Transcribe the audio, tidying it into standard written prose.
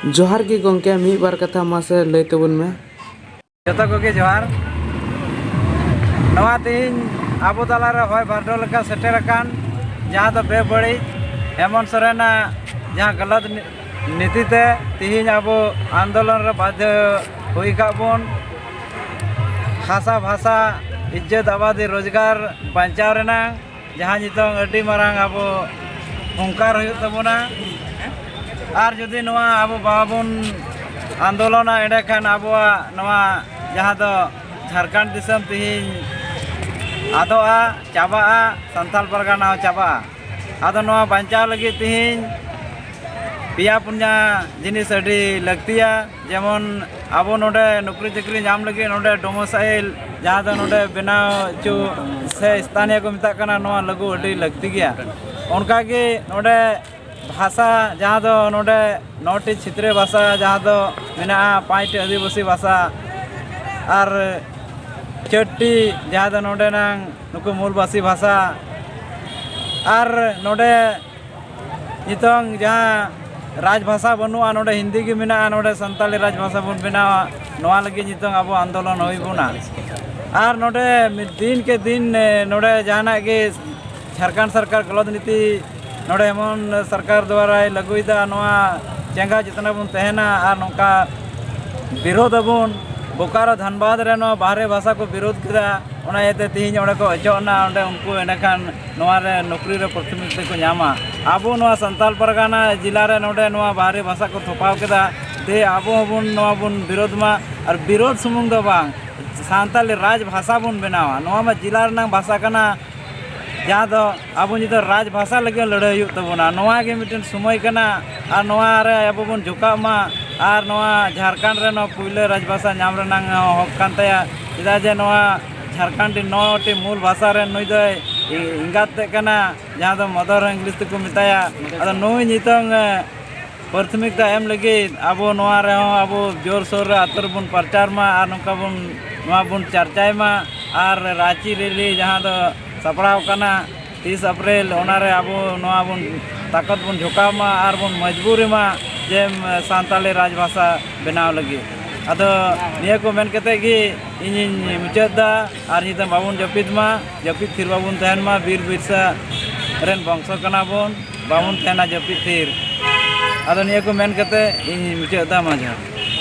जोहार की गंके मी बार कथा मासे लय तबन में जतो कोगे जोहार नवा तीन आबो तालारे होय बारडो लेका सेटेर अकान जहाँ तो बेबड़ी हेमंत सोरेन जहाँ गलत नीति ते तीन आबो आंदोलन रे बाध्य हुई काबोन खासा भाषा इज्जत आबादी रोजगार बचाव रेना जहाँ नितोंग अड्डी मारांग आबो हुंकार हुई तबोना और जुदी नवा आबो बाबुन आंदोलन एंडेखान आबोआ नवा जहाँ तो झारखंड दिसम तीन आदोआ चाबा संथाल परगना चाबा आदो नवा बचाव लगी तीन पिया पुन्या जिनिस अडी लगतिया जेमन आबो नोडे नौकरी चाकरी नाम लगी नोडे डोमोसाइल जहाँ तो नोडे बनाव चु से स्थानीय को मिता कना नवा लगू अडी लगती गया उनका की नोडे भाषा जहाँ तो नोडे 9टी क्षेत्रीय भाषा जहाँ तो मेना 5टी आदिवासी भाषा और 4टी जहाँ तो नोडे नांग नुकु मूलवासी भाषा और नोडे नितोंग जहाँ राजभाषा बनुआ नोडे हिंदी की मेना नोडे संताली राजभाषा बन बनावा नोआ लगी नितोंग आबो आंदोलन होई बुना और नोडे दिन के दिन नोडे जहाना के झारखंड सरकार गलत नीति नोडे हेमंत सरकार द्वारा लगुईदा नोआ चेंगा जितना बन तहना और नौका विरोध अबन बोकारो धनबाद रे नो बाहरे भाषा को विरोध किया ओना एते तीन ओडे को अचोना ओडे उनको एनखान नोआ रे नौकरी रे प्राथमिकता को नामा आबो नोआ संताल परगना जिला रे नोडे नोआ बाहरे भाषा को थोपाव केदा ते आबो बन नोआ बन विरोध मा और विरोध सुमुंग दो बांग सांताली राजभाषा बन बनावा नोआ मा जिला रे भाषा कना जहाँ तो आबो नितो राजभाषा लगे लड़ाई तबना नोआ के मिटन समय कना और नोआ रे आबो बन झुका मा और नोआ झारखंड रे नो पुइले राजभाषा नाम रे नांग हक कान तया चेदा जे नोआ झारखंड 9टी मूल भाषा रे नुई दो इंगाते कना जहाँ तो मदर इंग्लिश को मिताया अदो नुई नितोंग प्राथमिकता एम लगी आबो नोआ रे आबो जोर सोर रे आतर बन प्रचार मा और नोका बन नोआ बन चर्चाय मा और रांची रैली जहाँ तो सपड़ाव कना 30 अप्रैल ओनारे आबो नोआ बन ताकत बन झुकाव मा और बन मजबूरी मा जेम सांताली राजभाषा बनाव लगी अदो निया को मेन कते गी इन मुचादा और नित बाबुन जपित मा जपित थिर बाबुन तहन मा वीर बिरसा रेन वंश कना बन बाबुन तहना जपित थिर अदो निया को मेन कते इन मुचादा मा जा।